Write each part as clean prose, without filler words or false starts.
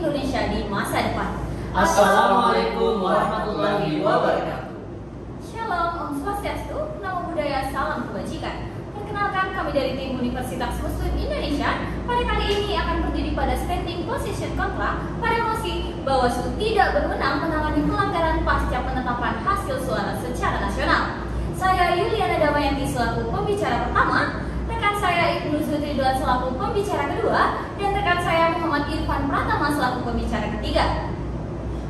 Indonesia di masa depan. Assalamualaikum warahmatullahi wabarakatuh. Shalom, Om Swastiastu, Namo Buddhaya, Salam Kebajikan. Perkenalkan, kami dari tim Universitas Muslim Indonesia pada kali ini akan berdiri pada standing position kontra pada mosi Bawaslu tidak berwenang menangani pelanggaran pasca penetapan hasil suara secara nasional. Saya Yuliana Damayanti selaku pembicara pertama, rekan saya Ibnu Zutridwan selaku pembicara kedua, dan rekan saya Muhammad Irfan Pratama selaku pembicara ketiga.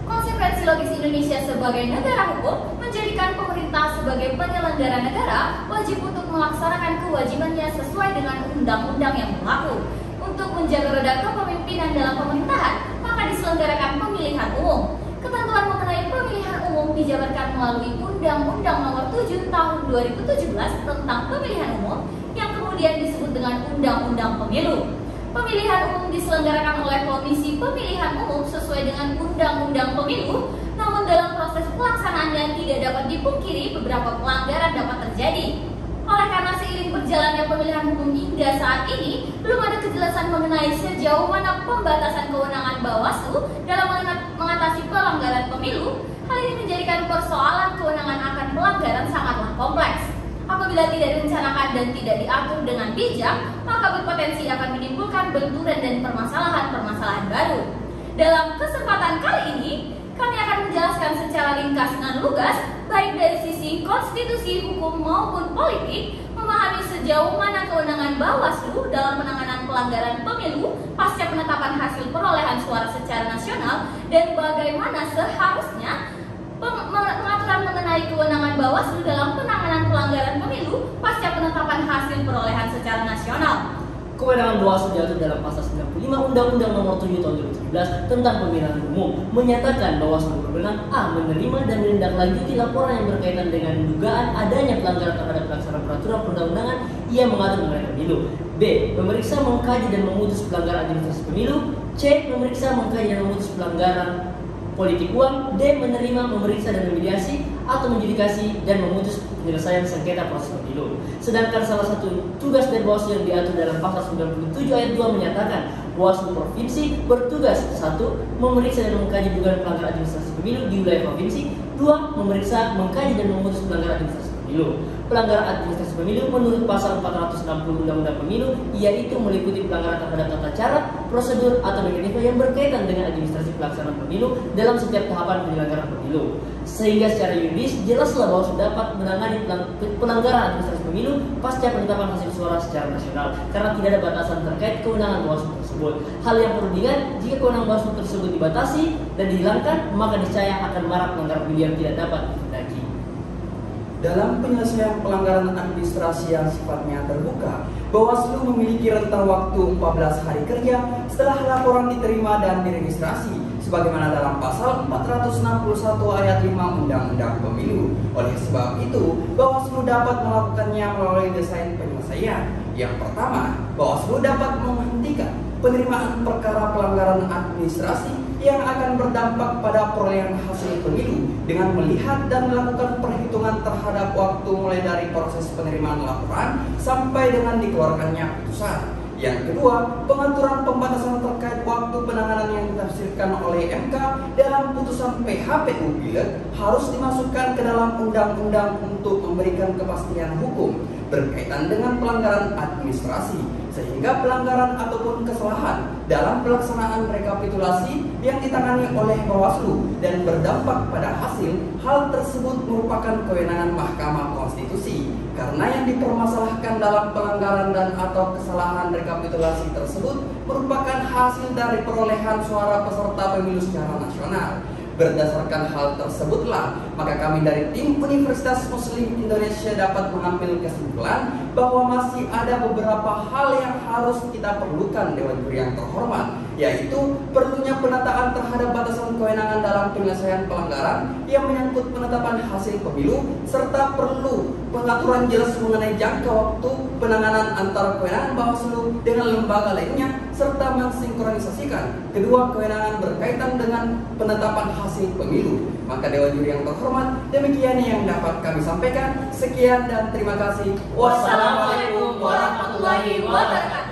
Konsekuensi logis Indonesia sebagai negara hukum menjadikan pemerintah sebagai penyelenggara negara wajib untuk melaksanakan kewajibannya sesuai dengan undang-undang yang berlaku. Untuk menjaga roda kepemimpinan dalam pemerintahan, maka diselenggarakan pemilihan umum. Ketentuan mengenai pemilihan umum dijabarkan melalui Undang-Undang Nomor 7 Tahun 2017 tentang Pemilihan Umum yang kemudian disebut dengan Undang-Undang Pemilu. Pemilihan umum diselenggarakan oleh Komisi Pemilihan Umum sesuai dengan Undang-Undang Pemilu, namun dalam proses pelaksanaannya tidak dapat dipungkiri beberapa pelanggaran dapat terjadi. Oleh karena seiring berjalannya pemilihan umum hingga saat ini, belum ada kejelasan mengenai sejauh mana pembatasan kewenangan Bawaslu dalam mengatasi pelanggaran pemilu. Hal ini menjadikan persoalan kewenangan akan pelanggaran sangatlah kompleks. Apabila tidak direncanakan dan tidak diatur dengan bijak, maka berpotensi akan menimbulkan benturan dan permasalahan-permasalahan baru. Dalam kesempatan kali ini, kami akan menjelaskan secara ringkas dan lugas, baik dari sisi konstitusi, hukum maupun politik, memahami sejauh mana kewenangan Bawaslu dalam penanganan pelanggaran pemilu pasca penetapan hasil perolehan suara secara nasional, dan bagaimana seharusnya pengaturan mengenai kewenangan Bawaslu dalam penanganan pelanggaran pemilu pasca penetapan hasil perolehan secara nasional. Kewenangan Bawaslu diatur dalam pasal 95 Undang-Undang Nomor 7 Tahun 2017 tentang Pemilihan Umum, menyatakan Bawaslu berwenang a. menerima dan menindaklanjuti laporan yang berkaitan dengan dugaan adanya pelanggaran terhadap pelaksanaan peraturan perundang-undangan yang mengatur mengenai pemilu. B. Memeriksa, mengkaji dan memutus pelanggaran administrasi pemilu. C. Memeriksa, mengkaji dan memutus pelanggaran politik uang. D. Menerima, memeriksa dan memediasi atau menjudikasi dan memutus penyelesaian sengketa proses pemilu. Sedangkan salah satu tugas dari Bawaslu yang diatur dalam pasal 97 ayat 2 menyatakan Bawaslu provinsi bertugas 1. Memeriksa dan mengkaji dugaan pelanggaran administrasi pemilu di wilayah provinsi. 2. Memeriksa, mengkaji dan memutus pelanggaran administrasi pemilu. Pelanggaran administrasi pemilu menurut pasal 460 Undang-Undang Pemilu yaitu meliputi pelanggaran terhadap tata cara, prosedur atau mekanisme yang berkaitan dengan administrasi pelaksanaan pemilu dalam setiap tahapan penyelenggaraan pemilu. Sehingga secara yuridis jelaslah Bawaslu dapat menangani pelanggaran administrasi pemilu pasca penetapan hasil suara secara nasional karena tidak ada batasan terkait kewenangan Bawaslu tersebut. Hal yang perlu diingat, jika kewenangan Bawaslu tersebut dibatasi dan dihilangkan, maka niscaya akan marak pelanggaran pemilu yang tidak dapat ditindaki. Dalam penyelesaian pelanggaran administrasi yang sifatnya terbuka, Bawaslu memiliki rentang waktu 14 hari kerja setelah laporan diterima dan diregistrasi, sebagaimana dalam pasal 461 ayat 5 Undang-Undang Pemilu. Oleh sebab itu, Bawaslu dapat melakukannya melalui desain penyelesaian. Yang pertama, Bawaslu dapat menghentikan penerimaan perkara pelanggaran administrasi yang akan berdampak pada perolehan hasil pemilu dengan melihat dan melakukan perhitungan terhadap waktu mulai dari proses penerimaan laporan sampai dengan dikeluarkannya putusan. Yang kedua, pengaturan pembatasan terkait waktu penanganan yang ditafsirkan oleh MK dalam putusan PHPU Pileg harus dimasukkan ke dalam undang-undang untuk memberikan kepastian hukum berkaitan dengan pelanggaran administrasi, sehingga pelanggaran ataupun kesalahan dalam pelaksanaan rekapitulasi yang ditangani oleh Bawaslu dan berdampak pada hasil, hal tersebut merupakan kewenangan Mahkamah Konstitusi karena yang dipermasalahkan dalam pelanggaran dan atau kesalahan rekapitulasi tersebut merupakan hasil dari perolehan suara peserta pemilu secara nasional. Berdasarkan hal tersebutlah, maka kami dari tim Universitas Muslim Indonesia dapat mengambil kesimpulan bahwa masih ada beberapa hal yang harus kita perlukan Dewan Juri yang terhormat, yaitu perlunya penataan terhadap batasan kewenangan dalam penyelesaian pelanggaran yang menyangkut penetapan hasil pemilu, serta perlu pengaturan jelas mengenai jangka waktu penanganan antara kewenangan Bawaslu dengan lembaga lainnya, serta mensinkronisasikan kedua kewenangan berkaitan dengan penetapan hasil pemilu. Maka Dewan Juri yang terhormat, demikian yang dapat kami sampaikan. Sekian dan terima kasih. Wassalamualaikum warahmatullahi wabarakatuh.